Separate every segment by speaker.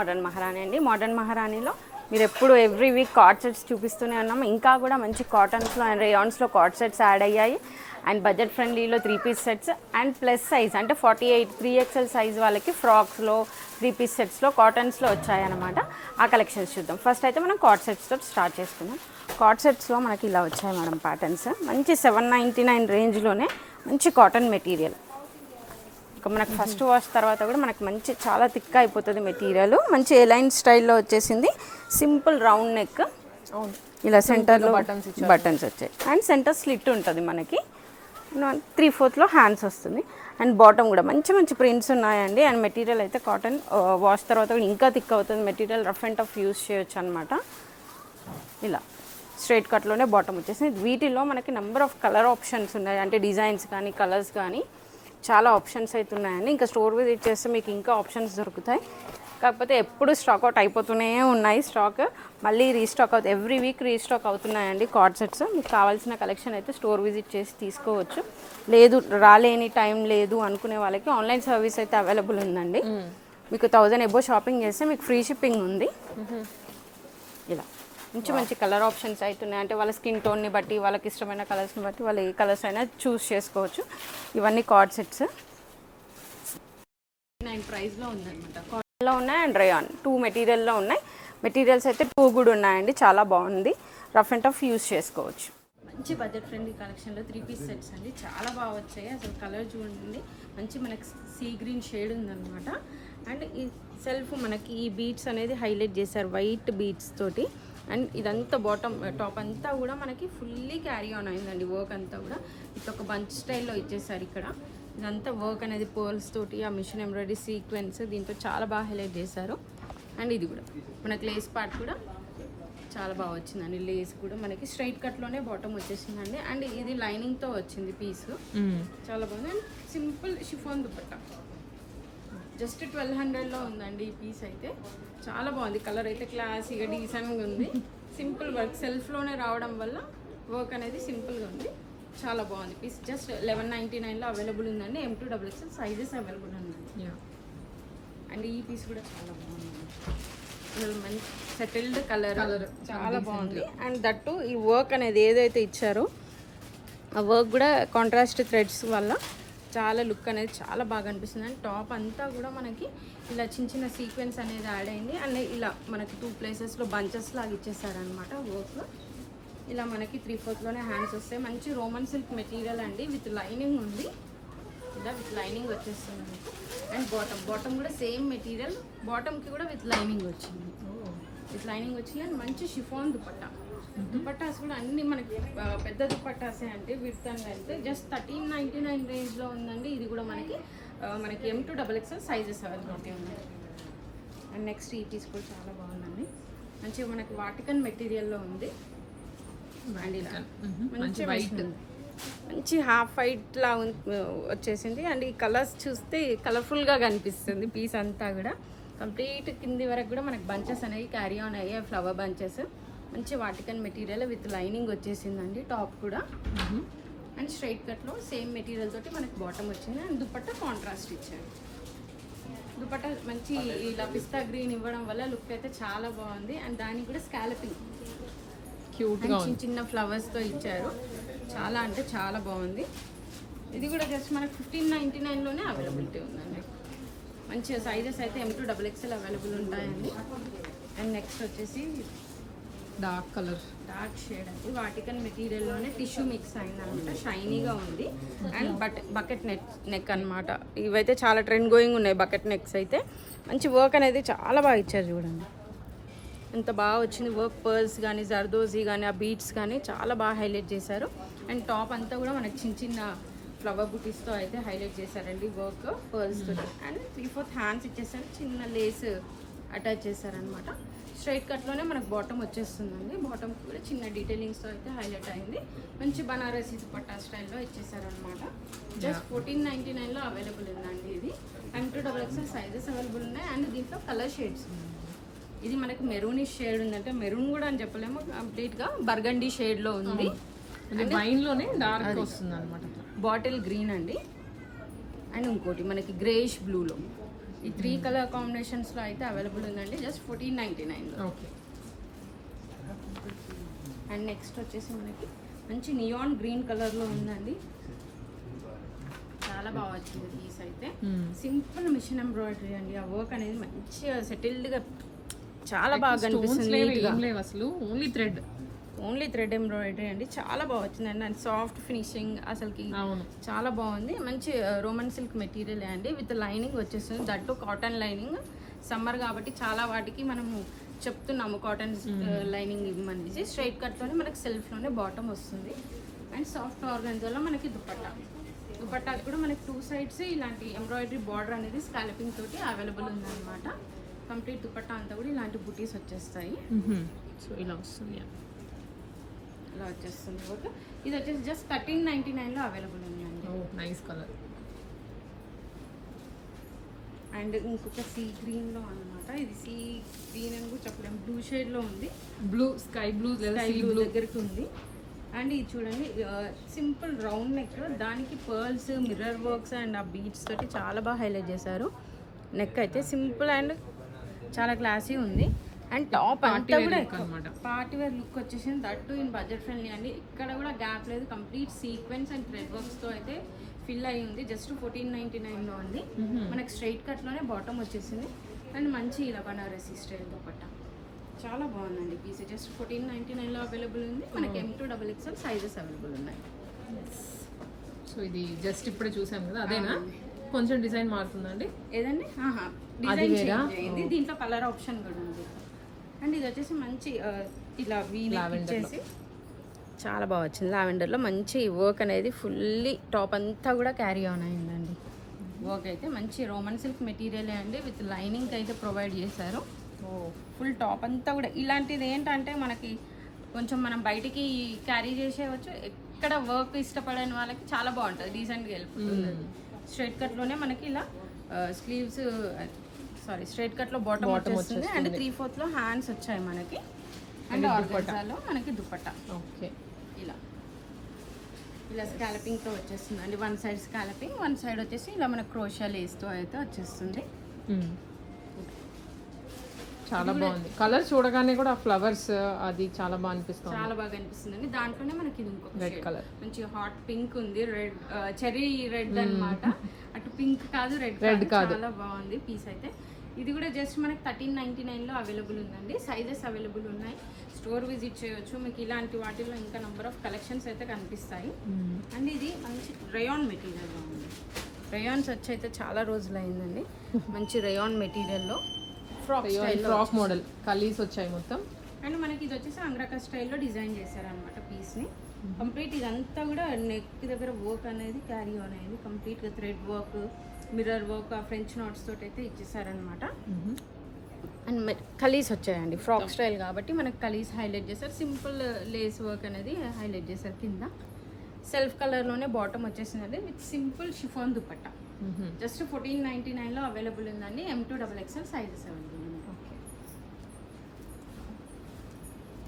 Speaker 1: Modern మహారాణి అండి. Modern మహారాణిలో మీరు ఎప్పుడు ఎవ్రీ వీక్ కార్డ్ సెట్స్ చూపిస్తూనే ఉన్నాము. ఇంకా కూడా మంచి కాటన్స్లో అండ్ రేయాన్స్లో కార్డ్ సెట్స్ యాడ్ అయ్యాయి. అండ్ బడ్జెట్ ఫ్రెండ్లీలో 3 piece sets and plus size అంటే 48 3XL సైజ్ వాళ్ళకి ఫ్రాక్స్లో 3 పీస్ సెట్స్లో కాటన్స్లో వచ్చాయన్నమాట. ఆ కలెక్షన్స్ చూద్దాం. ఫస్ట్ అయితే మనం కార్డ్ సెట్స్తో స్టార్ట్ చేసుకుందాం. కార్డ్ సెట్స్లో మనకి ఇలా వచ్చాయి మేడం ప్యాటర్న్స్. మంచి 799 రేంజ్లోనే మంచి కాటన్ మెటీరియల్. ఇక మనకు ఫస్ట్ వాష్ తర్వాత కూడా మనకు మంచి చాలా థిక్ అయిపోతుంది మెటీరియల్. మంచి ఎలైన్ స్టైల్లో వచ్చేసింది. సింపుల్ రౌండ్ నెక్, ఇలా సెంటర్లో బటన్స్ వచ్చాయి అండ్ సెంటర్ స్లిట్ ఉంటుంది మనకి. 3/4 హ్యాండ్స్ వస్తుంది. అండ్ బాటమ్ కూడా మంచి మంచి ప్రింట్స్ ఉన్నాయండి. అండ్ మెటీరియల్ అయితే కాటన్ వాష్ తర్వాత కూడా ఇంకా థిక్ అవుతుంది material. Rough and tough use చేయొచ్చు అనమాట. ఇలా స్ట్రైట్ కట్లోనే బాటమ్ వచ్చేసింది. వీటిలో మనకి నెంబర్ ఆఫ్ కలర్ ఆప్షన్స్ ఉన్నాయి. అంటే డిజైన్స్ కానీ కలర్స్ కానీ చాలా ఆప్షన్స్ అయితే ఉన్నాయండి. ఇంకా స్టోర్ విజిట్ చేస్తే మీకు ఇంకా ఆప్షన్స్ దొరుకుతాయి. కాకపోతే ఎప్పుడు స్టాక్ అవుట్ అయిపోతూనే ఉన్నాయి. స్టాక్ మళ్ళీ రీస్టాక్ అవుతుంది. ఎవ్రీ వీక్ రీస్టాక్ అవుతున్నాయండి కార్డ్ సెట్స్. మీకు కావాల్సిన కలెక్షన్ అయితే స్టోర్ విజిట్ చేసి తీసుకోవచ్చు. లేదు రాలేని టైం లేదు అనుకునే వాళ్ళకి ఆన్లైన్ సర్వీస్ అయితే అవైలబుల్ ఉందండి. మీకు 1000 ఎబో షాపింగ్ చేస్తే మీకు ఫ్రీ షిప్పింగ్ ఉంది. ఇలా మంచి మంచి కలర్ ఆప్షన్స్ అవుతున్నాయి. అంటే వాళ్ళ స్కిన్ టోన్ని బట్టి వాళ్ళకి ఇష్టమైన కలర్స్ని బట్టి వాళ్ళు ఏ కలర్స్ అయినా చూస్ చేసుకోవచ్చు. ఇవన్నీ కార్డ్ సెట్స్ 9 ప్రైస్లో ఉందన్నమాట. కాటన్లో ఉన్నాయి అండ్ రేయాన్ 2 మెటీరియల్లో ఉన్నాయి. మెటీరియల్స్ అయితే 2 కూడా ఉన్నాయండి. చాలా బాగుంది. రఫ్ అండ్ టఫ్ యూస్ చేసుకోవచ్చు. మంచి బడ్జెట్ ఫ్రెండ్లీ కలెక్షన్లో 3 పీస్ సెట్స్ అండి. చాలా బాగా వచ్చాయి. అసలు కలర్ చూడండి, మంచి మనకి సీ గ్రీన్ షేడ్ ఉందన్నమాట. అండ్ ఈ సెల్ఫ్ మనకి ఈ బీడ్స్ అనేది హైలైట్ చేశారు వైట్ బీడ్స్ తోటి. అండ్ ఇదంతా బాటమ్ టాప్ అంతా కూడా మనకి ఫుల్లీ క్యారీ ఆన్ అయిందండి. వర్క్ అంతా కూడా ఇది ఒక బంచ్ స్టైల్లో ఇచ్చేసారు. ఇక్కడ ఇదంతా వర్క్ అనేది పర్ల్స్ తోటి ఆ మిషన్ ఎంబ్రాయిడరీ సీక్వెన్స్ దీంతో చాలా బాగా హైలైట్ చేశారు. అండ్ ఇది కూడా మనకి లేస్ పార్ట్ కూడా చాలా బాగా వచ్చిందండి. లేస్ కూడా మనకి స్ట్రైట్ కట్లోనే బాటమ్ వచ్చేసిందండి. అండ్ ఇది లైనింగ్తో వచ్చింది పీస్. చాలా బాగుంది. And simple chiffon dupatta just 1200లో ఉందండి ఈ పీస్ అయితే. చాలా బాగుంది. కలర్ అయితే క్లాసీగా డీసెంట్గా ఉంది. సింపుల్ వర్క్ సెల్ఫ్లోనే రావడం వల్ల వర్క్ అనేది సింపుల్గా ఉంది. చాలా బాగుంది పీస్. జస్ట్ 1199లో అవైలబుల్ ఉందండి. M2XXL సైజెస్ అవైలబుల్ ఉందండి. అండ్ ఈ పీస్ కూడా చాలా బాగుంది. మంచి సెటిల్డ్ కలర్ చాలా బాగుంది. అండ్ దట్టు ఈ వర్క్ అనేది ఏదైతే ఇచ్చారో ఆ వర్క్ కూడా కాంట్రాస్ట్ థ్రెడ్స్ వల్ల చాలా లుక్ అనేది చాలా బాగా అనిపిస్తుంది. అండ్ టాప్ అంతా కూడా మనకి ఇలా చిన్న చిన్న సీక్వెన్స్ అనేది యాడ్ అయింది. అండ్ ఇలా మనకి 2 ప్లేసెస్లో బంచెస్ లాగా ఇచ్చేసారనమాట వర్క్. ఇలా మనకి 3/4లోనే హ్యాండ్స్ వస్తాయి. మంచి రోమన్ సిల్క్ మెటీరియల్ అండి. విత్ లైనింగ్ ఉంది. ఇలా విత్ లైనింగ్ వచ్చేస్తుంది మనకు. అండ్ బాటమ్ కూడా సేమ్ మెటీరియల్. బాటమ్కి కూడా విత్ లైనింగ్ వచ్చింది. విత్ లైనింగ్ వచ్చింది. అండ్ మంచి షిఫాన్ దుపట్టా. దుపట్టాస్ కూడా అన్ని మనకి పెద్ద దుపట్టాసే అంటే విత్ అండ్ లెంత్. జస్ట్ 1399 రేంజ్లో ఉందండి. ఇది కూడా మనకి M2XXL సైజెస్ అవైలబిలిటీ ఉన్నాయి. అండ్ నెక్స్ట్ ఈ పీస్ కూడా చాలా బాగుందండి. మంచిగా మనకి వాటికన్ మెటీరియల్లో ఉంది. అండ్ ఇలా మంచి వైట్ మంచి హాఫ్ వైట్ లా వచ్చేసింది. అండ్ ఈ కలర్స్ చూస్తే కలర్ఫుల్గా కనిపిస్తుంది పీస్ అంతా కూడా. కంప్లీట్ కింది వరకు కూడా మనకి బంచెస్ అనేవి క్యారీ ఆన్ అయ్యాయి. ఫ్లవర్ బంచెస్ మంచి వాటికన్ మెటీరియల్ విత్ లైనింగ్ వచ్చేసిందండి. టాప్ కూడా అండ్ స్ట్రైట్ కట్లో సేమ్ మెటీరియల్ తోటి మనకి బాటమ్ వచ్చింది. అండ్ దుపట్టా కాంట్రాస్ట్ ఇచ్చారు. దుపట్టా మంచి ఇలా పిస్తా గ్రీన్ ఇవ్వడం వల్ల లుక్ అయితే చాలా బాగుంది. అండ్ దానికి కూడా స్కాలపింగ్ క్యూట్గా చిన్న చిన్న ఫ్లవర్స్తో ఇచ్చారు. చాలా అంటే చాలా బాగుంది. ఇది కూడా జస్ట్ మనకి 1599లోనే అవైలబిలిటీ ఉందండి. మంచిగా సైజెస్ అయితే M2XXL అవైలబుల్ ఉంటాయండి. అండ్ నెక్స్ట్ వచ్చేసి
Speaker 2: డార్క్ కలర్
Speaker 1: డార్క్ షేడ్ అండి. వాటికన్ మెటీరియల్లోనే టిష్యూ మిక్స్ అయిందనమాట. షైనీగా ఉంది. అండ్ బకెట్ నెక్ అనమాట. ఇవైతే చాలా ట్రెండ్ గోయింగ్ ఉన్నాయి బకెట్ నెక్స్ అయితే. మంచి వర్క్ అనేది చాలా బాగా ఇచ్చారు చూడండి. ఎంత బాగా వచ్చింది వర్క్. పర్ల్స్ కానీ జర్దోజీ కానీ ఆ బీట్స్ కానీ చాలా బాగా హైలైట్ చేశారు. అండ్ టాప్ అంతా కూడా మనకి చిన్న చిన్న ఫ్లవర్ బుటీస్తో అయితే హైలైట్ చేశారండి వర్క్ పర్ల్స్ తోటి. అండ్ 3/4 హ్యాండ్స్ ఇచ్చేసారు. చిన్న లేస్ అటాచ్ చేశారనమాట. స్ట్రైట్ కట్లోనే మనకు బాటమ్ వచ్చేస్తుందండి. బాటమ్ కూడా చిన్న డీటెయిలింగ్స్తో అయితే హైలైట్ అయింది. మంచి బనారసి దుపట్టా స్టైల్లో ఇచ్చేసారనమాట. జస్ట్ 1499లో అవైలబుల్ ఉందండి. ఇది M2XXL సైజెస్ అవైలబుల్ ఉన్నాయి. అండ్ దీంట్లో కలర్ షేడ్స్ ఉన్నాయి. ఇది మనకి మెరూనిష్ షేడ్ ఉందంటే మెరూన్ కూడా అని చెప్పలేము. కంప్లీట్గా బర్గండీ షేడ్లో ఉంది.
Speaker 2: వైన్లోనే డార్క్ వస్తుంది అనమాట.
Speaker 1: బాటిల్ గ్రీన్ అండి. అండ్ ఇంకోటి మనకి గ్రేష్ బ్లూలో ఈ 3 కలర్ కాంబినేషన్స్లో అయితే అవైలబుల్ ఉందండి, జస్ట్ 1499లో.
Speaker 2: ఓకే.
Speaker 1: అండ్ నెక్స్ట్ వచ్చేసి మనకి మంచి నియాన్ గ్రీన్ కలర్లో ఉందండి, చాలా బాగా వచ్చింది పీస్ అయితే. సింపుల్ మిషన్ ఎంబ్రాయిడరీ అండి, ఆ వర్క్ అనేది మంచిగా సెటిల్డ్గా చాలా బాగా కనిపిస్తుంది.
Speaker 2: ఏం లేవు అసలు,
Speaker 1: ఓన్లీ థ్రెడ్ ఎంబ్రాయిడరీ అండి, చాలా బాగా వచ్చిందండి. అండ్ సాఫ్ట్ ఫినిషింగ్ అసలుకి చాలా బాగుంది. మంచి రోమన్ సిల్క్ మెటీరియల్ అండి, విత్ లైనింగ్ వచ్చేస్తుంది, దట్టు కాటన్ లైనింగ్. సమ్మర్ కాబట్టి చాలా వాటికి మనము చెప్తున్నాము కాటన్ లైనింగ్ ఇవ్వమనేసి. స్ట్రైట్ కట్లోనే మనకి సెల్ఫ్లోనే బాటమ్ వస్తుంది. అండ్ సాఫ్ట్ ఆర్గన్జాలో మనకి దుపట్టా కూడా మనకి 2 సైడ్స్ ఇలాంటి ఎంబ్రాయిడరీ బార్డర్ అనేది స్కాలపింగ్ తోటి అవైలబుల్ ఉందన్నమాట. కంప్లీట్ దుపట్టా అంతా కూడా ఇలాంటి బుటీస్ వచ్చేస్తాయి.
Speaker 2: సో ఇలా వస్తుంది,
Speaker 1: ఇలా వచ్చేస్తుంది వర్క్. ఇది వచ్చేసి జస్ట్ 1399లో అవైలబుల్ ఉందండి.
Speaker 2: Nice colour.
Speaker 1: అండ్ ఇంకొక సీ గ్రీన్లో అనమాట, ఇది సీ గ్రీన్ అని కూడా చెప్పలేము, బ్లూ షేడ్లో ఉంది,
Speaker 2: స్కై బ్లూ
Speaker 1: దగ్గరికి ఉంది. అండ్ ఇది చూడండి, సింపుల్ రౌండ్ నెక్, దానికి పర్ల్స్, మిర్రర్ వర్క్స్ అండ్ ఆ బీడ్స్ తోటి చాలా బాగా హైలైట్ చేశారు. నెక్ అయితే సింపుల్ అండ్ చాలా క్లాసీ ఉంది. అండ్ టాప్ అంతా కూడా పార్టీ వేర్ లుక్ వచ్చేసింది, దట్టు ఇన్ బడ్జెట్ ఫ్రెండ్లీ అండి. ఇక్కడ కూడా గ్యాప్ లేదు, కంప్లీట్ సీక్వెన్స్ అండ్ థ్రెడ్ వర్క్స్తో అయితే ఫిల్ అయ్యి ఉంది. జస్ట్ 1499లో ఉంది. మనకి స్ట్రైట్ కట్లోనే బాటమ్ వచ్చేసింది. అండ్ మంచి ఇలా బనారసి స్టైల్ దుపట్టా చాలా బాగుందండి పీస్. జస్ట్ 1499లో అవైలబుల్ ఉంది. మనకి M2XXL సైజెస్ అవైలబుల్ ఉన్నాయి.
Speaker 2: సో ఇది జస్ట్ ఇప్పుడే చూసాం కదా, అదేనా? కొంచెం డిజైన్ మారుతుందండి
Speaker 1: ఏదండి? డిజైన్ చేంజ్ అయింది, దీంట్లో కలర్ ఆప్షన్ కూడా ఉంది. అండ్ ఇది వచ్చేసి మంచి ఇలా వచ్చేసి చాలా బాగా వచ్చింది. లావెండర్లో మంచి వర్క్ అనేది ఫుల్లీ టాప్ అంతా కూడా క్యారీ ఆన్ అయిందండి. వర్క్ అయితే మంచి రోమన్ సిల్క్ మెటీరియల్ అండి, విత్ లైనింగ్ అయితే ప్రొవైడ్ చేశారు. ఫుల్ టాప్ అంతా కూడా ఇలాంటిది ఏంటంటే మనకి కొంచెం మనం బయటికి క్యారీ చేసేవచ్చు. ఎక్కడ వర్క్ ఇష్టపడని వాళ్ళకి చాలా బాగుంటుంది, డీసెంట్గా వెళ్ళిపోతుంది. స్ట్రైట్ కట్లోనే మనకి ఇలా స్లీవ్స్ స్ట్రైట్ కట్లో బాటమ్ వచ్చేస్తుంది. అండ్ 3/4లో హ్యాండ్స్ వచ్చాయి మనకి. అండ్ ఆర్గన్జాలో మనకి దుపట్టా
Speaker 2: ఓకే
Speaker 1: ఇలా స్కాలపింగ్తో వచ్చేస్తుంది అండి. 1 సైడ్ స్కాలపింగ్, 1 సైడ్ వచ్చేసి ఇలా మన క్రోషియా లేస్తో అయితే వచ్చేస్తుంది.
Speaker 2: చాలా బాగుంది కలర్, చూడగానే కూడా ఫ్లవర్స్ అది చాలా బాగా అనిపిస్తుంది,
Speaker 1: చాలా బాగా అనిపిస్తుంది అండి. దాంట్లోనే మనకి ఇది ఇంకొక
Speaker 2: రెడ్ కలర్,
Speaker 1: మంచి హాట్ పింక్ ఉంది, రెడ్ చెర్రీ రెడ్ అన్నమాట. అటు పింక్ కాదు, రెడ్ కాదు, చాలా బాగుంది పీస్ అయితే. ఇది కూడా జస్ట్ మనకి 1399లో అవైలబుల్ ఉందండి. సైజెస్ అవైలబుల్ ఉన్నాయి, స్టోర్ విజిట్ చేయొచ్చు. మీకు ఇలాంటి వాటిల్లో ఇంకా నెంబర్ ఆఫ్ కలెక్షన్స్ అయితే కనిపిస్తాయి. అండ్ ఇది మంచి రయాన్ మెటీరియల్లో ఉంది. రయాన్స్ వచ్చి అయితే చాలా రోజులు అయిందండి. మంచి రయాన్ మెటీరియల్లో
Speaker 2: ఫ్రాక్ మోడల్ కలీస్ వచ్చాయి మొత్తం.
Speaker 1: అండ్ మనకి ఇది వచ్చేసి అంగ్రాకా స్టైల్లో డిజైన్ చేశారనమాట పీస్ని. కంప్లీట్ ఇదంతా కూడా నెక్ దగ్గర వర్క్ అనేది క్యారీ ఆన్ అయింది. కంప్లీట్గా thread work, mirror work, French NATS తోటి అయితే ఇచ్చేసారనమాట. అండ్ కలీస్ వచ్చాయండి, ఫ్రాక్ స్టైల్ కాబట్టి మనకి కలీస్ హైలైట్ చేశారు. సింపుల్ లేస్ వర్క్ అనేది హైలైట్ చేశారు. కింద సెల్ఫ్ కలర్లోనే బాటమ్ వచ్చేసిందండి, with simple chiffon dupatta. Just 1499లో అవైలబుల్ ఉందండి. M2XXL సైజెస్ అవైలబుల్ ఉంది.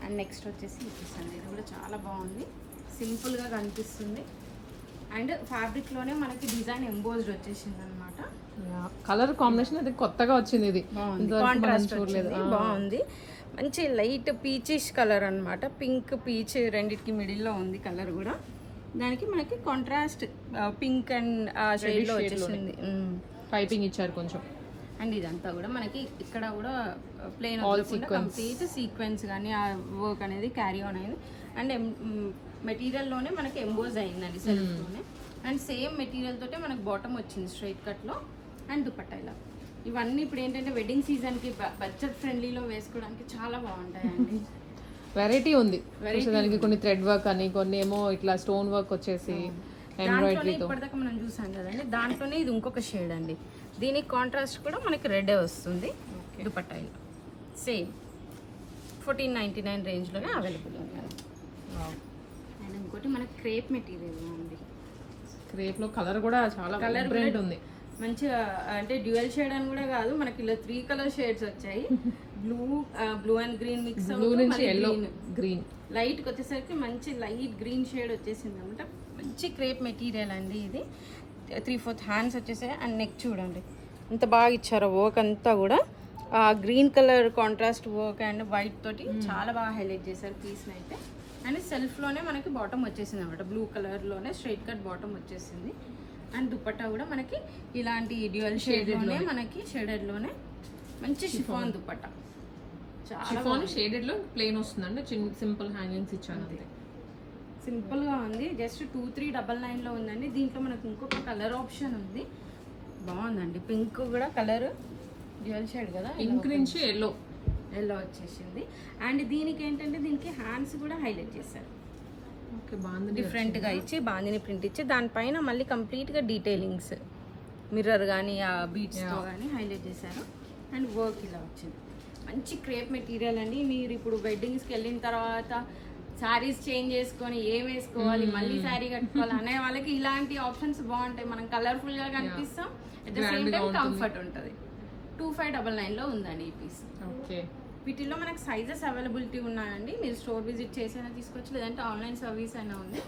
Speaker 1: అండ్ నెక్స్ట్ వచ్చేసి ఇచ్చేసండి, ఇది కూడా చాలా బాగుంది, సింపుల్గా కనిపిస్తుంది. అండ్ ఫ్యాబ్రిక్లోనే మనకి డిజైన్ ఎంబోజ్డ్ వచ్చేసింది అనమాట.
Speaker 2: కలర్ కాంబినేషన్ అది కొత్తగా వచ్చింది, ఇది
Speaker 1: కాంట్రాస్ట్ బాగుంది. మంచి లైట్ పీచిష్ కలర్ అనమాట, పింక్ పీచ్ రెండిటికి మిడిల్లో ఉంది కలర్ కూడా. దానికి మనకి కాంట్రాస్ట్ పింక్ అండ్ షేడ్లో వచ్చేసింది.
Speaker 2: పైపింగ్ ఇచ్చారు కొంచెం.
Speaker 1: అండ్ ఇదంతా కూడా మనకి ఇక్కడ కూడా ప్లెయిన్ కంప్లీట్ సీక్వెన్స్ కానీ ఆ వర్క్ అనేది క్యారీ ఆన్ అయింది. అండ్ మెటీరియల్లోనే మనకి ఎంబోజ్ అయిందండి సెల్ఫ్లోనే. అండ్ సేమ్ మెటీరియల్ తోటే మనకి బాటమ్ వచ్చింది స్ట్రైట్ కట్లో. అండ్ దుపట్టా ఇలా. ఇవన్నీ ఇప్పుడు ఏంటంటే వెడ్డింగ్ సీజన్కి బడ్జెట్ ఫ్రెండ్లీలో వేసుకోవడానికి చాలా బాగుంటాయండి.
Speaker 2: వెరైటీ ఉంది, దానికి కొన్ని థ్రెడ్ వర్క్ అని, కొన్ని ఏమో ఇట్లా స్టోన్ వర్క్ వచ్చేసి ఎంబ్రాయిడరీతో.
Speaker 1: ఇప్పటిదాకా మనం చూసాం కదండి, దాంట్లోనే ఇది ఇంకొక షేడ్ అండి. దీనికి కాంట్రాస్ట్ కూడా మనకి రెడ్ వస్తుంది దుపట్టా ఇలా. సేమ్ 1499 రేంజ్లోనే అవైలబుల్ ఉంది. అండ్ ఇంకోటి మనకి క్రేప్ మెటీరియల్ ఉంది.
Speaker 2: క్రేప్లో కలర్ కూడా చాలా వైబ్రెంట్ ఉంది,
Speaker 1: మంచిగా అంటే డ్యూయల్ షేడ్ అని కూడా కాదు, మనకి ఇలా 3 కలర్ షేడ్స్ వచ్చాయి. Blue and green mix,
Speaker 2: blue నుంచి ఎల్లో గ్రీన్,
Speaker 1: లైట్కి వచ్చేసరికి మంచి లైట్ గ్రీన్ షేడ్ వచ్చేసింది అనమాట. మంచి క్రేప్ మెటీరియల్ అండి ఇది. 3/4 హ్యాండ్స్ వచ్చేసాయి. అండ్ నెక్ చూడండి, ఎంత బాగా ఇచ్చారో వర్క్ అంతా కూడా green colour contrast work and white తోటి చాలా బాగా హైలైట్ చేశారు పీస్ని అయితే. అండ్ సెల్ఫ్లోనే మనకి బాటమ్ వచ్చేసింది అనమాట, బ్లూ కలర్లోనే స్ట్రైట్ కట్ బాటమ్ వచ్చేసింది. అండ్ దుపట్టా కూడా మనకి ఇలాంటి డ్యూయల్ షేడ్లోనే మనకి షేడెడ్లోనే మంచి షిఫాన్ దుపట్టా,
Speaker 2: షిఫాన్ షేడెడ్లో ప్లెయిన్ వస్తుందండి, చిన్న సింపుల్ హ్యాంగింగ్స్ ఇచ్చాను అంతే.
Speaker 1: సింపుల్గా ఉంది, జస్ట్ 2399లో ఉందండి. దీంట్లో మనకు ఇంకొక కలర్ ఆప్షన్ ఉంది, బాగుందండి. పింక్ కూడా కలర్ డ్యూయల్ షేడ్ కదా,
Speaker 2: పింక్ నుంచి ఎల్లో
Speaker 1: వచ్చేసింది. అండ్ దీనికి ఏంటంటే దీనికి హ్యాండ్స్ కూడా హైలైట్ చేశారు,
Speaker 2: ఓకే బాగుంది.
Speaker 1: డిఫరెంట్గా ఇచ్చి బాందిని ప్రింట్ ఇచ్చి దానిపైన మళ్ళీ కంప్లీట్గా డీటెయిలింగ్స్ మిర్రర్ కానీ ఆ బీట్స్తో కానీ హైలైట్ చేశారు. అండ్ వర్క్ ఇలా వచ్చింది, మంచి క్రేప్ మెటీరియల్ అండి. మీరు ఇప్పుడు వెడ్డింగ్స్కి వెళ్ళిన తర్వాత శారీస్ చేంజ్ చేసుకొని ఏం వేసుకోవాలి, మళ్ళీ శారీ కట్టుకోవాలి అనే వాళ్ళకి ఇలాంటి ఆప్షన్స్ బాగుంటాయి. మనం కలర్ఫుల్గా కనిపిస్తాం, at the same time comfort ఉంటుంది. 2599లో ఉందండి ఈ పీస్.
Speaker 2: ఓకే,
Speaker 1: వీటిల్లో మనకు సైజెస్ అవైలబిలిటీ ఉన్నాయండి, మీరు స్టోర్ విజిట్ చేసైనా తీసుకోవచ్చు, లేదంటే ఆన్లైన్ సర్వీస్ అయినా ఉంది.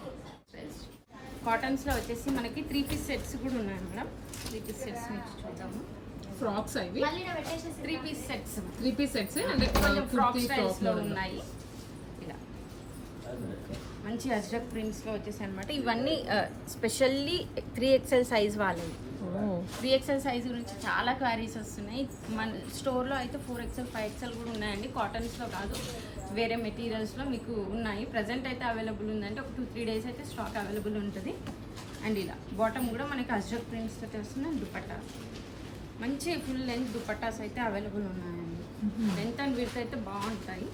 Speaker 1: కాటన్స్లో వచ్చేసి మనకి 3 పీస్ సెట్స్ కూడా ఉన్నాయి మేడం. 3 పీస్ సెట్స్ నుంచి చూద్దాము.
Speaker 2: ఫ్రాక్స్ అవి
Speaker 1: 3 పీస్ సెట్స్,
Speaker 2: 3 పీస్ సెట్స్ అంటే
Speaker 1: కొంచెం ఫ్రాక్ స్టైల్స్లో ఉన్నాయి. ఇలా మంచి అజ్రక్ ప్రింట్స్లో వచ్చేసి అనమాట. ఇవన్నీ స్పెషల్లీ 3XL సైజ్ వాళ్ళవి. 3XL సైజ్ గురించి చాలా క్వారీస్ వస్తున్నాయి. మన స్టోర్లో అయితే 4XL 5XL కూడా ఉన్నాయండి, కాటన్స్లో కాదు వేరే మెటీరియల్స్లో మీకు ఉన్నాయి. ప్రజెంట్ అయితే అవైలబుల్ ఉందంటే ఒక 2-3 డేస్ అయితే స్టాక్ అవైలబుల్ ఉంటుంది. అండ్ ఇలా బాటమ్ కూడా మనకి అజ్రక్ ప్రింట్స్ తోటి వస్తున్నాయి. దుపట్టా మంచి ఫుల్ లెంత్ దుపట్టాస్ అయితే అవైలబుల్ ఉన్నాయండి. లెంత్ అండ్ విడ్త్ అయితే బాగుంటాయి,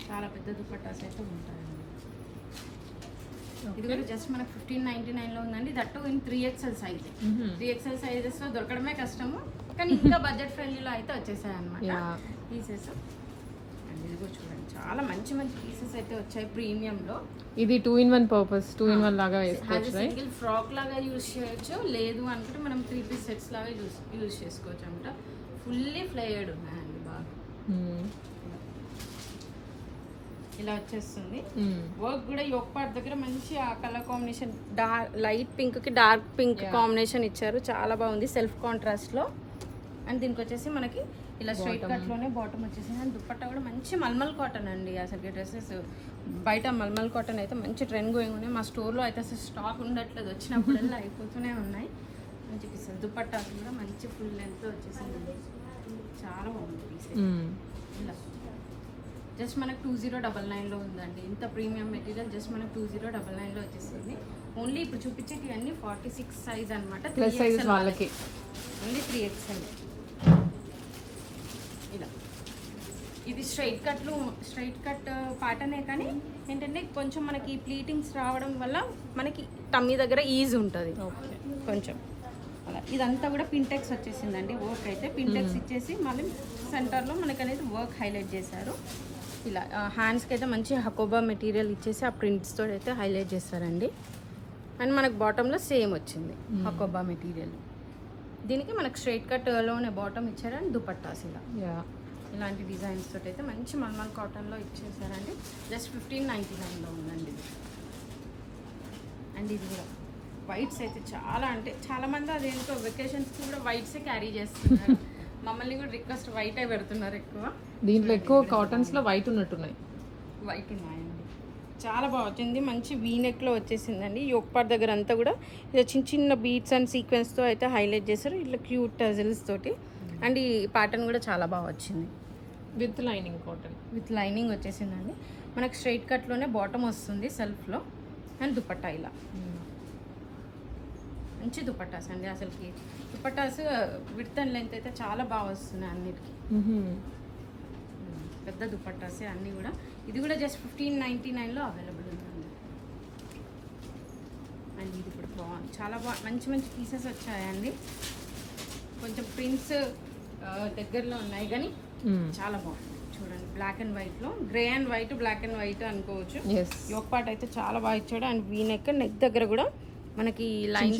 Speaker 1: చాలా పెద్ద దుపట్టాస్ అయితే ఉంటాయండి. ఇది కూడా జస్ట్ మనకు 1599లో ఉందండి, that in 3XL size. 3XL సైజెస్లో దొరకడమే కష్టము, కానీ ఇంకా బడ్జెట్ ఫ్రెండ్లీలో అయితే వచ్చేసాయి అనమాట పీసెస్. అండ్ ఇది కూడా చూడండి, చాలా మంచి మంచి పీసెస్ అయితే వచ్చాయి ప్రీమియంలో.
Speaker 2: ఇది 2-in-1 పర్పస్, 2-in-1 లాగా వేసుకోవచ్చు.
Speaker 1: సింగిల్ ఫ్రాక్ లాగా యూజ్ చేయొచ్చు, లేదు అనుకుంటే మనం 3 పీస్ సెట్స్ లాగా యూజ్ చేసుకోవచ్చు అనమాట. ఫుల్లీ ఫ్లేయర్డ్ ఉన్నాయండి బాగా. ఇలా వచ్చేస్తుంది. వర్క్ కూడా యోక్ పార్ట్ దగ్గర మంచి ఆ కలర్ కాంబినేషన్ లైట్ పింక్ కి డార్క్ పింక్ కాంబినేషన్ ఇచ్చారు, చాలా బాగుంది సెల్ఫ్ కాంట్రాస్ట్ లో. అండ్ దీనికి వచ్చేసి మనకి ఇలా స్ట్రైట్ కట్ లోనే బాటమ్ వచ్చేసింది. అండ్ దుపట్టా కూడా మంచి మల్మల్ కాటన్ అండి. అసలు డ్రెస్సెస్ బయట మల్మల్ కాటన్ అయితే మంచి ట్రెండ్ గోయింగ్ ఉన్నాయి, మా స్టోర్లో అయితే అసలు స్టాక్ ఉండట్లేదు, వచ్చినప్పుడల్లా అయిపోతూనే ఉన్నాయి. మంచి పీసెస్ దుపట్టా కూడా మంచి ఫుల్ లెంత్ వచ్చేసింది, చాలా బాగుంది పీస్. ఇలా జస్ట్ మనకు 2099లో ఉందండి. ఇంత ప్రీమియం మెటీరియల్ జస్ట్ మనకు 2099లో వచ్చేసింది. ఓన్లీ ఇప్పుడు చూపించేటి అన్ని 46 సైజ్ అనమాట,
Speaker 2: ప్లస్ సైజ్ వాళ్ళకి
Speaker 1: ఓన్లీ 3XL. ఇలా ఇది స్ట్రైట్ కట్ ప్యాటర్నే, కానీ ఏంటంటే కొంచెం మనకి ప్లీటింగ్స్ రావడం వల్ల మనకి టమ్మీ దగ్గర ఈజీ ఉంటుంది కొంచెం అలా. ఇదంతా కూడా పింటెక్స్ వచ్చేసిందండి వర్క్ అయితే. పింటెక్స్ ఇచ్చేసి మళ్ళీ సెంటర్లో మనకి అనేది వర్క్ హైలైట్ చేశారు. ఇలా హ్యాండ్స్కి అయితే మంచి హకోబా మెటీరియల్ ఇచ్చేసి ఆ ప్రింట్స్తో అయితే హైలైట్ చేస్తారండి. అండ్ మనకు బాటంలో సేమ్ వచ్చింది హకోబా మెటీరియల్. దీనికి మనకు స్ట్రైట్ కట్లోనే బాటమ్ ఇచ్చారు. అండ్ దుపట్టాస్ ఇలా ఇలాంటి డిజైన్స్ తోటి అయితే మంచి మల్మల్ కాటన్లో ఇచ్చేసారండి. జస్ట్ 1599లో ఉందండి. అండ్ ఇది కూడా వైట్స్ అయితే చాలా, అంటే చాలామంది అదేంటో వెకేషన్స్కి కూడా వైట్సే క్యారీ చేస్తున్నారు. మమ్మల్ని కూడా రిక్వెస్ట్ వైటే పెడుతున్నారు ఎక్కువ.
Speaker 2: దీంట్లో ఎక్కువ కాటన్స్లో వైట్ ఉన్నట్టున్నాయి,
Speaker 1: వైట్ ఉన్నాయండి. చాలా బాగా వచ్చింది, మంచి వీనెక్లో వచ్చేసిందండి. యోక్ పార్ట్ దగ్గర అంతా కూడా ఇలా చిన్న చిన్న బీట్స్ అండ్ సీక్వెన్స్తో అయితే హైలైట్ చేశారు, ఇట్లా క్యూట్ టజిల్స్ తోటి. అండ్ ఈ ప్యాటర్న్ కూడా చాలా బాగా వచ్చింది,
Speaker 2: with lining cotton,
Speaker 1: with lining వచ్చేసిందండి. మనకు స్ట్రైట్ కట్లోనే బాటమ్ వస్తుంది సెల్ఫ్లో. అండ్ దుపట్టా ఇలా మంచి దుపట్టాస్ అండి. అసలుకి దుపట్టాస్ విడ్త్ అండ్ లెంత్ అయితే చాలా బాగా వస్తున్నాయి అన్నిటికీ, పెద్ద దుపట్టాసే అన్నీ కూడా. ఇది కూడా జస్ట్ 1599లో అవైలబుల్ ఉందండి. అండ్ ఇది కూడా బాగుంది, చాలా మంచి మంచి పీసెస్ వచ్చాయండి. కొంచెం ప్రింట్స్ దగ్గరలో ఉన్నాయి కానీ చాలా బాగుంది. చూడండి బ్లాక్ అండ్ వైట్లో, grey and white, black and white అనుకోవచ్చు. యోక్ పార్ట్ అయితే చాలా బాగా ఇచ్చాడు. అండ్ వీ నెక్ దగ్గర కూడా మనకి లైన్స్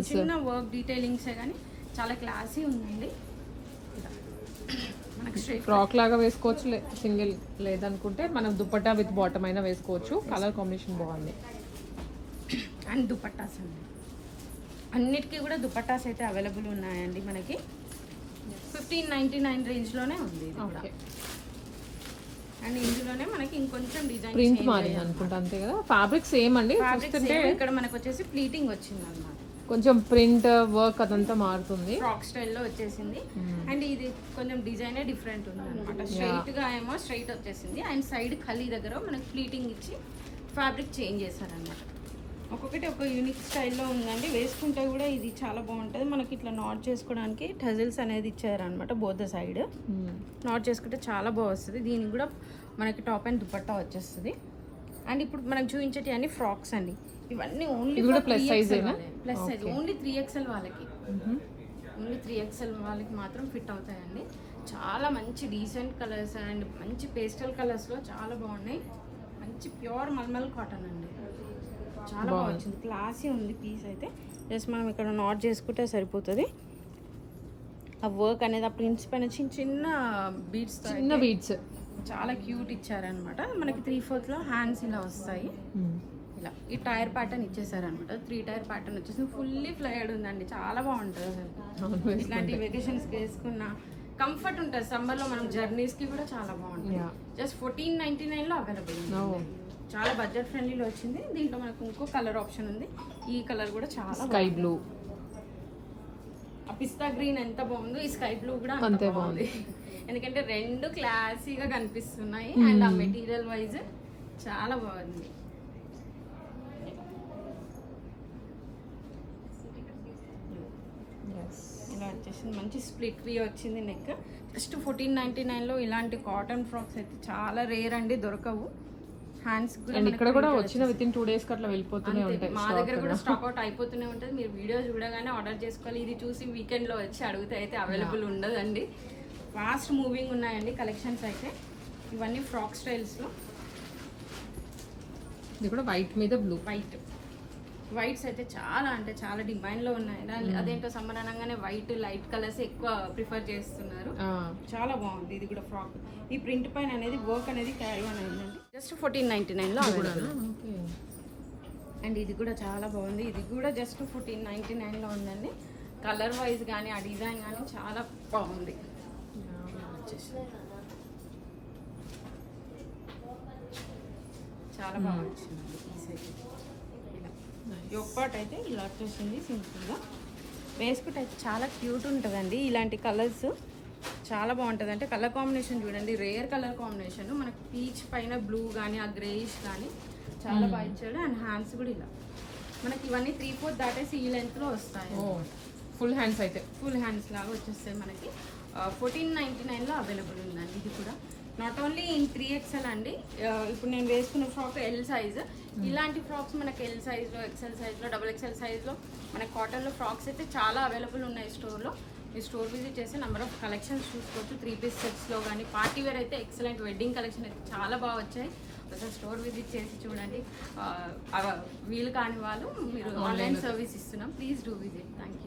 Speaker 1: చిన్న వర్క్ డీటెయిలింగ్సే కానీ చాలా క్లాసీ ఉందండి. మనకి
Speaker 2: ఫ్రాక్ లాగా వేసుకోవచ్చు, సింగిల్ లేదనుకుంటే మనం దుపట్టా విత్ బాటమ్ అయినా వేసుకోవచ్చు. కలర్ కాంబినేషన్ బాగుంది.
Speaker 1: అండ్ దుపట్టాస్ అండి అన్నిటికీ కూడా దుపట్టాస్ అయితే అవైలబుల్ ఉన్నాయండి మనకి. 1599 రేంజ్లోనే ఉంది ఇది కూడా.
Speaker 2: ఓకే,
Speaker 1: అండ్ ఇందులోనే మనకి ఇంకొంచెం డిజైన్
Speaker 2: ప్రింట్ మారింది అనుకుంటా, అంతే కదా? ఫ్యాబ్రిక్ సేమ్ అండి, చూస్తుంటే
Speaker 1: ఇక్కడ మనకు వచ్చేసి ప్లీటింగ్ వచ్చింది అన్నమాట.
Speaker 2: కొంచెం ప్రింట్ వర్క్ అదంతా మారుతుంది,
Speaker 1: ఫ్రాక్ స్టైల్లో వచ్చేసింది. అండ్ ఇది కొంచెం డిజైనే డిఫరెంట్ ఉంది అనమాట. స్ట్రైట్ గా ఏమో స్ట్రైట్ వచ్చేసింది, అండ్ సైడ్ ఖలీ దగ్గర మనకి ప్లీటింగ్ ఇచ్చి ఫ్యాబ్రిక్ చేంజ్ చేశారనమాట. ఒక్కొక్కటి ఒక యూనిక్ స్టైల్లో ఉందండి. వేసుకుంటే కూడా ఇది చాలా బాగుంటుంది. మనకి ఇట్లా నాట్ చేసుకోవడానికి టజిల్స్ అనేది ఇచ్చారనమాట బోత్ ద సైడ్. నాట్ చేసుకుంటే చాలా బాగా వస్తుంది. దీనికి కూడా మనకి టాప్ అండ్ దుపట్టా వచ్చేస్తుంది. అండ్ ఇప్పుడు మనకు చూపించేటి అన్ని ఫ్రాక్స్ అండి. ఇవన్నీ only
Speaker 2: plus size,
Speaker 1: plus size only 3XL వాళ్ళకి, ఓన్లీ 3XL వాళ్ళకి మాత్రం ఫిట్ అవుతాయండి. చాలా మంచి డీసెంట్ కలర్స్ అండ్ మంచి పేస్టల్ కలర్స్లో చాలా బాగున్నాయి. మంచి ప్యూర్ మల్మల్ కాటన్ అండి, చాలా బాగా వచ్చింది. క్లాసీ ఉంది పీస్ అయితే. జస్ట్ మనం ఇక్కడ నాట్ చేసుకుంటే సరిపోతుంది. ఆ వర్క్ అనేది ఆ ప్రింట్స్ పైన చిన్న చిన్న బీడ్స్,
Speaker 2: చిన్న బీడ్స్
Speaker 1: చాలా క్యూట్ ఇచ్చారనమాట. మనకి 3/4 హ్యాండ్స్ ఇలా వస్తాయి. ఇలా ఈ టైర్ ప్యాటర్న్ ఇచ్చేసారనమాట. 3 టైర్ ప్యాటర్న్ వచ్చేసి ఫుల్లీ ఫ్లైడ్ ఉందండి, చాలా బాగుంటుంది అసలు. ఇట్లాంటి వెకేషన్స్కి వేసుకున్న కంఫర్ట్ ఉంటుంది. సమ్మర్లో మనం జర్నీస్కి కూడా చాలా బాగుంటుంది. జస్ట్ 1499లో అవైలబుల్ ఉంది. చాలా బడ్జెట్ ఫ్రెండ్లీలో వచ్చింది. దీంట్లో మనకు ఇంకో కలర్ ఆప్షన్ ఉంది. ఈ కలర్ కూడా చాలా
Speaker 2: స్కై బ్లూ,
Speaker 1: ఆ పిస్తా గ్రీన్ ఎంత బాగుందో ఈ స్కై బ్లూ కూడా అంతే బాగుంది. ఎందుకంటే రెండు క్లాసీగా కనిపిస్తున్నాయి అండ్ ఆ మెటీరియల్ వైజ్ చాలా బాగుంది. ఇలా వచ్చేసింది, మంచి స్ప్లిట్ వీ వచ్చింది నెక్. జస్ట్ 1499లో ఇలాంటి కాటన్ ఫ్రాక్స్ అయితే చాలా రేర్ అండి, దొరకవు. హ్యాండ్స్
Speaker 2: అండ్ ఇక్కడ కూడా వచ్చిన విత్ ఇన్ 2 days కి అట్లా వెళ్ళిపోతూనే ఉంటాయి.
Speaker 1: మా దగ్గర కూడా స్టాక్ అవుట్ అయిపోతూనే ఉంటుంది. మీరు వీడియో చూడగానే ఆర్డర్ చేసుకోవాలి. ఇది చూసి వీకెండ్లో వచ్చి అడిగితే అయితే అవైలబుల్ ఉండదండి. ఫాస్ట్ మూవింగ్ ఉన్నాయండి కలెక్షన్స్ అయితే. ఇవన్నీ ఫ్రాక్ స్టైల్స్లో.
Speaker 2: ఇది కూడా వైట్ మీద బ్లూ.
Speaker 1: వైట్స్ అయితే చాలా అంటే చాలా డిమాండ్లో ఉన్నాయి. అదేంటో సమ్మర్ అనగానే వైట్ లైట్ కలర్స్ ఎక్కువ ప్రిఫర్ చేస్తున్నారు. చాలా బాగుంది ఇది కూడా ఫ్రాక్. ఈ ప్రింట్ పైన అనేది వర్క్ అనేది క్యారీ ఆన్ అయిందండి. జస్ట్ 1499లో అవైలబుల్. అండ్ ఇది కూడా చాలా బాగుంది. ఇది కూడా జస్ట్ 1499లో ఉందండి. కలర్ వైజ్ కానీ ఆ డిజైన్ కానీ చాలా బాగుంది. చాలా బాగా వచ్చింది ఈ సైజ్. యోక్ పార్ట్ అయితే ఇలా వచ్చేసింది సింపుల్గా. వేసుకుంటే అయితే చాలా క్యూట్ ఉంటుందండి. ఇలాంటి కలర్స్ చాలా బాగుంటుంది. అంటే కలర్ కాంబినేషన్ చూడండి, రేర్ కలర్ కాంబినేషన్. మనకు పీచ్ పైన బ్లూ కానీ ఆ గ్రేయిష్ కానీ చాలా బాగా ఇచ్చాడు. అండ్ హ్యాండ్స్ కూడా ఇలా మనకి ఇవన్నీ 3/4 దాటేసి ఈ లెంత్లో వస్తాయి.
Speaker 2: ఫుల్ హ్యాండ్స్ అయితే
Speaker 1: ఫుల్ హ్యాండ్స్ లాగా వచ్చేస్తాయి మనకి. 1499లో అవైలబుల్ ఉందండి. ఇది కూడా నాట్ ఓన్లీ ఇన్ 3XL అండి. ఇప్పుడు నేను వేసుకున్న ఫ్రాక్ ఎల్ సైజ్. ఇలాంటి ఫ్రాక్స్ మనకి ఎల్ సైజ్లో, XL సైజ్లో, XXL సైజ్లో మనకి కాటన్లో ఫ్రాక్స్ అయితే చాలా అవైలబుల్ ఉన్నాయి స్టోర్లో. ఈ స్టోర్ విజిట్ చేసి నెంబర్ ఆఫ్ కలెక్షన్స్ చూసుకోవచ్చు. 3-piece సెట్స్లో కానీ పార్టీ వేర్ అయితే ఎక్సలెంట్. వెడ్డింగ్ కలెక్షన్ అయితే చాలా బాగా వచ్చాయి. ఒకసారి స్టోర్ విజిట్ చేసి చూడండి. వీలు కాని వాళ్ళు మీరు ఆన్లైన్ సర్వీస్ ఇస్తున్నాం. Please do visit. Thank you.